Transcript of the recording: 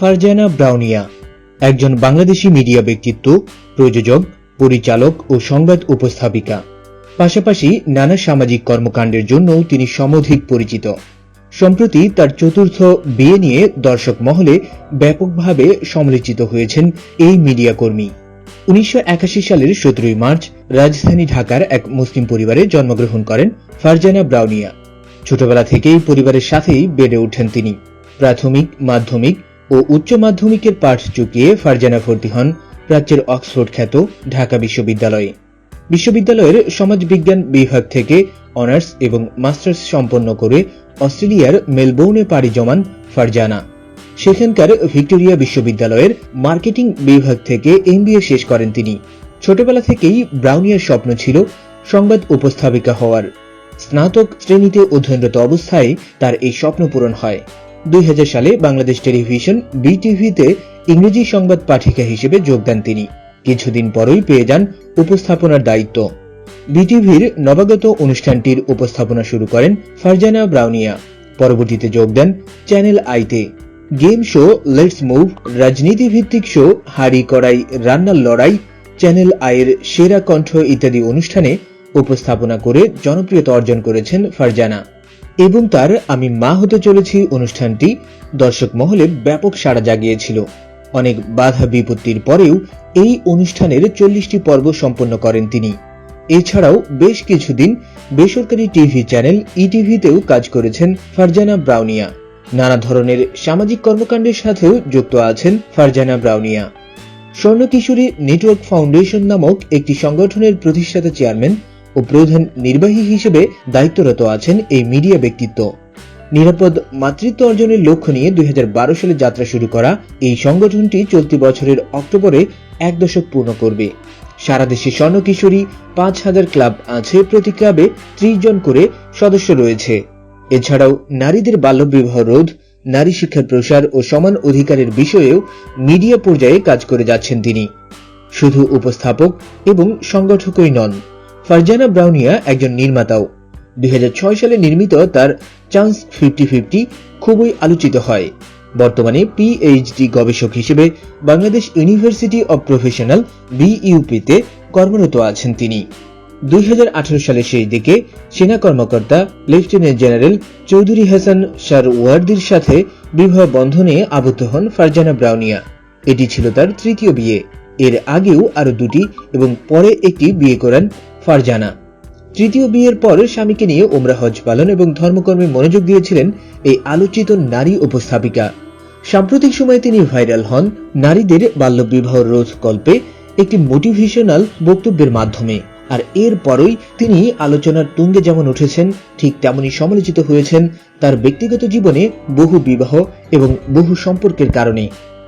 ফারজানা ব্রাউনিয়া একজন বাংলাদেশী মিডিয়া ব্যক্তিত্ব, প্রযোজক, পরিচালক ও সংবাদ উপস্থাপিকা। পাশাপাশি নানা সামাজিক কর্মকাণ্ডের জন্য তিনি সমধিক পরিচিত। সম্প্রতি তার চতুর্থ বিয়ে নিয়ে দর্শক মহলে ব্যাপকভাবে সমালোচিত হয়েছেন এই মিডিয়া কর্মী। 1981 সালের 17 মার্চ রাজধানী ঢাকার এক মুসলিম পরিবারে জন্মগ্রহণ করেন ফারজানা ব্রাউনিয়া। ছোটবেলা থেকেই পরিবারের সাথেই বেড়ে ওঠেন তিনি। প্রাথমিক, মাধ্যমিক ও উচ্চ মাধ্যমিকের পাঠ চুকিয়ে ফারজানা ভর্তি হন প্রাচ্যের অক্সফোর্ড খ্যাত ঢাকা বিশ্ববিদ্যালয়ে। বিশ্ববিদ্যালয়ের সমাজবিজ্ঞান বিভাগ থেকে অনার্স এবং মাস্টার্স সম্পন্ন করে অস্ট্রেলিয়ার মেলবোর্নে পাড়ি জমান ফারজানা। সেখানকার ভিক্টোরিয়া বিশ্ববিদ্যালয়ের মার্কেটিং বিভাগ থেকে MBA শেষ করেন তিনি। ছোটবেলা থেকেই ব্রাউনিয়ার স্বপ্ন ছিল সংবাদ উপস্থাপিকা হওয়ার। স্নাতক শ্রেণীতে অধ্যয়নরত অবস্থায় তার এই স্বপ্ন পূরণ হয়। 2000 সালে বাংলাদেশ টেলিভিশন BTV-তে ইংরেজি সংবাদ পাঠিকা হিসেবে যোগ দেন তিনি। কিছুদিন পরই পেয়ে যান উপস্থাপনার দায়িত্ব। BTV-র নবাগত অনুষ্ঠানটির উপস্থাপনা শুরু করেন ফারজানা ব্রাউনিয়া। পরবর্তীতে যোগ দেন চ্যানেল আইতে। গেম শো লেটস মুভ, রাজনীতি ভিত্তিক শো হাড়ি কড়াই রান্নার লড়াই, চ্যানেল আইয়ের সেরা কণ্ঠ ইত্যাদি অনুষ্ঠানে উপস্থাপনা করে জনপ্রিয়তা অর্জন করেছেন ফারজানা। এবং তার আমি মা হতে চলেছি অনুষ্ঠানটি দর্শক মহলে ব্যাপক সাড়া জাগিয়েছিল। অনেক বাধা বিপত্তির পরেও এই অনুষ্ঠানের 40টি পর্ব সম্পন্ন করেন তিনি। এছাড়াও বেশ কিছুদিন বেসরকারি টিভি চ্যানেল ETV-তেও কাজ করেছেন ফারজানা ব্রাউনিয়া। নানা ধরনের সামাজিক কর্মকাণ্ডের সাথেও যুক্ত আছেন ফারজানা ব্রাউনিয়া। স্বর্ণ কিশোরী নেটওয়ার্ক ফাউন্ডেশন নামক একটি সংগঠনের প্রতিষ্ঠাতা চেয়ারম্যান ও প্রধান নির্বাহী হিসেবে দায়িত্বরত আছেন এই মিডিয়া ব্যক্তিত্ব। নিরাপদ মাতৃত্ব অর্জনের লক্ষ্য নিয়ে 2012 সালে যাত্রা শুরু করা এই সংগঠনটি চলতি বছরের অক্টোবরে 1 দশক পূর্ণ করবে। সারা দেশে স্বর্ণ কিশোরী 5000 ক্লাব আছে, প্রতি ক্লাবে 30 জন করে সদস্য রয়েছে। এছাড়াও নারীদের বাল্যবিবাহ রোধ, নারী শিক্ষার প্রসার ও সমান অধিকারের বিষয়েও মিডিয়া পর্যায়ে কাজ করে যাচ্ছেন তিনি। শুধু উপস্থাপক এবং সংগঠকই নন, ফারজানা ব্রাউনিয়া একজন নির্মাতাও। 2006 সালে নির্মিত তার চান্স 50-50 খুবই আলোচিত হয়। বর্তমানে PhD গবেষক হিসেবে বাংলাদেশ ইউনিভার্সিটি অব প্রফেশনাল BUP-তে কর্মরত আছেন তিনি। 2018 সালের শেষ দিকে সেনা কর্মকর্তা লেফটেন্যান্ট জেনারেল চৌধুরী হাসান সারওয়ার্দির সাথে বিবাহ বন্ধনে আবদ্ধ হন ফারজানা ব্রাউনিয়া। এটি ছিল তার তৃতীয় বিয়ে। এর আগেও আরো 2টি এবং পরে একটি বিয়ে করেন ফারজানা। তৃতীয় বিয়ের পর স্বামীকে নিয়ে উমরা হজ পালন এবং ধর্মকর্মে মনোযোগ দিয়েছিলেন এই আলোচিত নারী উপস্থাপিকা। সাম্প্রতিক সময়ে তিনি ভাইরাল হন নারীদের বাল্যবিবাহ রোধ কল্পে একটি মোটিভেশনাল বক্তব্যের মাধ্যমে। আর এর পরই তিনি আলোচনার তুঙ্গে যেমন উঠেছেন, ঠিক তেমনই সমালোচিত হয়েছেন তার ব্যক্তিগত জীবনে বহু বিবাহ এবং বহু সম্পর্কের কারণে।